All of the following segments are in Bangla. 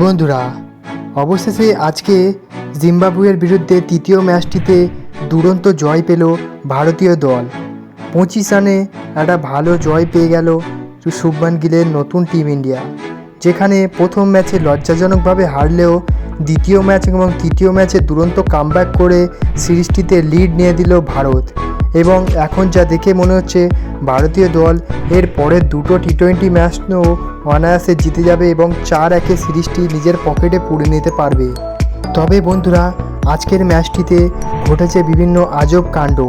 বন্ধুরা, অবশেষে আজকে জিম্বাবুয়ের বিরুদ্ধে তৃতীয় ম্যাচটিতে দুরন্ত জয় পেল ভারতীয় দল। 25 রানে একটা ভালো জয় পেয়ে গেল শুভমান গিলের নতুন টিম ইন্ডিয়া, যেখানে প্রথম ম্যাচে লজ্জাজনকভাবে হারলেও দ্বিতীয় ম্যাচ এবং তৃতীয় ম্যাচে দুরন্ত কামব্যাক করে সিরিজটিতে লিড নিয়ে দিল ভারত। এবং এখন যা দেখে মনে হচ্ছে ভারতীয় দল এর পরের দুটো টি20 ম্যাচও অনায়াসে জিতে যাবে এবং 4-1 সিরিজটি নিজের পকেটে পুরে নিতে পারবে। তবে বন্ধুরা, আজকের ম্যাচটিতে ঘটেছে বিভিন্ন আজব কাণ্ড।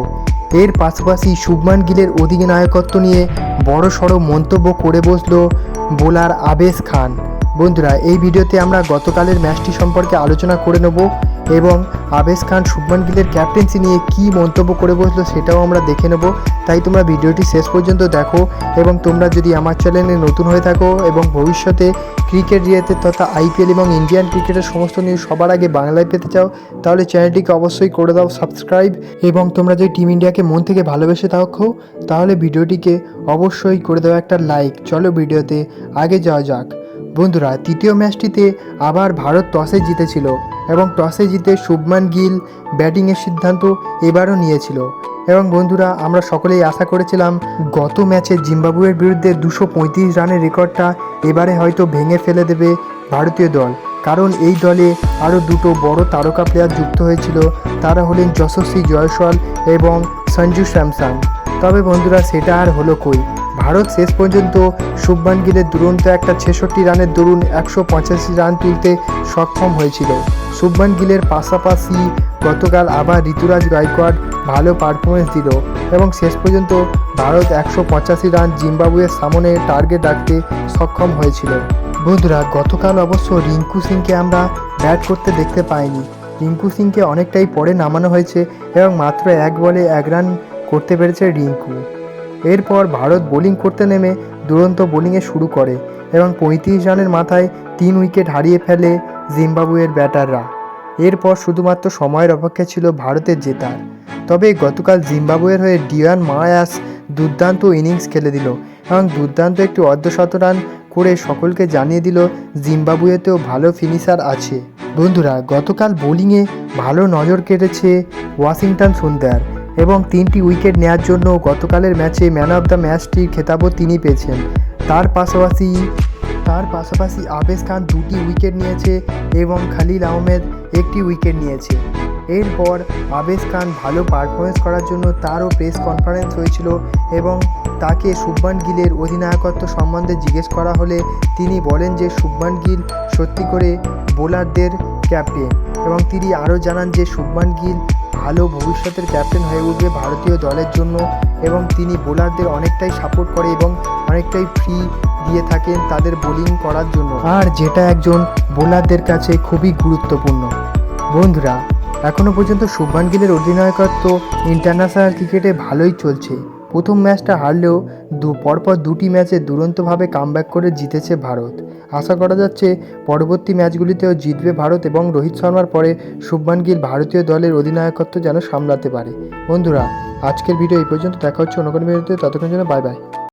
এর পাশাপাশি শুভমান গিলের অধিনায়কত্ব নিয়ে বড়সড় মন্তব্য করে বসল বোলার আবেশ খান। বন্ধুরা, এই ভিডিওতে আমরা গতকালের ম্যাচটি সম্পর্কে আলোচনা করে নেব এবং আবেশ খান শুভমান গিলের ক্যাপ্টেন্সি নিয়ে কী মন্তব্য করে বসলো সেটাও আমরা দেখে নেব। তাই তোমরা ভিডিওটি শেষ পর্যন্ত দেখো এবং তোমরা যদি আমার চ্যানেলে নতুন হয়ে থাকো এবং ভবিষ্যতে ক্রিকেট রিলেটেড তথা আইপিএল এবং ইন্ডিয়ান ক্রিকেটের সমস্ত নিউজ সবার আগে বাংলায় পেতে চাও, তাহলে চ্যানেলটিকে অবশ্যই করে দাও সাবস্ক্রাইব। এবং তোমরা যদি টিম ইন্ডিয়াকে মন থেকে ভালোবেসে থাকো তাহলে ভিডিওটিকে অবশ্যই করে দাও একটা লাইক। চলো ভিডিওতে আগে যাওয়া যাক। বন্ধুরা, তৃতীয় ম্যাচটিতে আবার ভারত টসে জিতেছিল এবং টসে জিতে শুভমান গিল ব্যাটিংয়ের সিদ্ধান্ত এবারও নিয়েছিল। এবং বন্ধুরা, আমরা সকলেই আশা করেছিলাম গত ম্যাচে জিম্বাবুয়ের বিরুদ্ধে 235 রানের রেকর্ডটা এবারে হয়তো ভেঙে ফেলে দেবে ভারতীয় দল, কারণ এই দলে আরও দুটো বড় তারকা প্লেয়ার যুক্ত হয়েছিল। তারা হলেন যশস্বী জয়সওয়াল এবং সঞ্জু স্যামসন। তবে বন্ধুরা, সেটা আর হলো কই। ভারত শেষ পর্যন্ত শুভমান গিলের দুরন্ত একটা 66 রানের দরুন 185 রান তুলতে সক্ষম হয়েছিল। শুভমান গিলের পাশাপাশি গতকাল আবার ঋতুরাজ গায়কোয়াড় ভালো পারফরমেন্স দিল এবং শেষ পর্যন্ত ভারত 185 রান জিম্বাবুয়ের সামনে টার্গেট রাখতে সক্ষম হয়েছিল। বন্ধুরা, গতকাল অবশ্য রিঙ্কু সিংকে আমরা ব্যাট করতে দেখতে পাইনি। রিঙ্কু সিংকে অনেকটাই পরে নামানো হয়েছে এবং মাত্র 1 বলে 1 রান করতে পেরেছে রিঙ্কু। এরপর ভারত বোলিং করতে নেমে দুরন্ত বোলিংয়ে শুরু করে এবং 35 রানের মাথায় 3 উইকেট হারিয়ে ফেলে জিম্বাবুয়ের ব্যাটাররা। এরপর শুধুমাত্র সময়ের অপেক্ষা ছিল ভারতের জেতার। তবে গতকাল জিম্বাবুয়ের হয়ে ডিয়ান মায়াস দুর্দান্ত ইনিংস খেলে দিল এবং দুর্দান্ত একটি অর্ধশত রান করে সকলকে জানিয়ে দিল জিম্বাবুয়েতেও ভালো ফিনিশার আছে। বন্ধুরা, গতকাল বোলিংয়ে ভালো নজর কেটেছে ওয়াশিংটন সুন্দর এবং 3টি উইকেট নেওয়ার জন্য গতকালের ম্যাচে ম্যান অফ দ্য ম্যাচটির খেতাবও তিনি পেয়েছেন। তার পাশাপাশি আবেশ খান 2টি উইকেট নিয়েছে এবং খালিল আহমেদ 1টি উইকেট নিয়েছে। এরপর আবেশ খান ভালো পারফরমেন্স করার জন্য তারও প্রেস কনফারেন্স হয়েছিল এবং তাকে শুভমান গিলের অধিনায়কত্ব সম্বন্ধে জিজ্ঞেস করা হলে তিনি বলেন যে শুভমান গিল সত্যি করে বোলারদের ক্যাপ্টেন এবং তিনি আরও জানান যে শুভমান গিল ভালো ভবিষ্যতের ক্যাপ্টেন হয়ে উঠবে ভারতীয় দলের জন্য এবং তিনি বোলারদের অনেকটাই সাপোর্ট করে এবং অনেকটাই ফ্রি দিয়ে থাকেন তাদের বোলিং করার জন্য, আর যেটা একজন বোলারদের কাছে খুবই গুরুত্বপূর্ণ। বন্ধুরা, এখনও পর্যন্ত শুভমান গিলের অধিনায়কত্ব ইন্টারন্যাশনাল ক্রিকেটে ভালোই চলছে। প্রথম ম্যাচটা হারলেও পরপর 2টি ম্যাচে দুরন্তভাবে কামব্যাক করে জিতেছে ভারত। আশা করা যাচ্ছে পরবর্তী ম্যাচগুলিতেও জিতবে ভারত এবং রোহিত শর্মার পরে শুভমান গিল ভারতীয় দলের অধিনায়কত্ব যেন সামলাতে পারে। বন্ধুরা, আজকের ভিডিও এই পর্যন্ত। দেখা হচ্ছে অন্য কোনো ভিডিওতে। ততক্ষণ জন্য বাই বাই।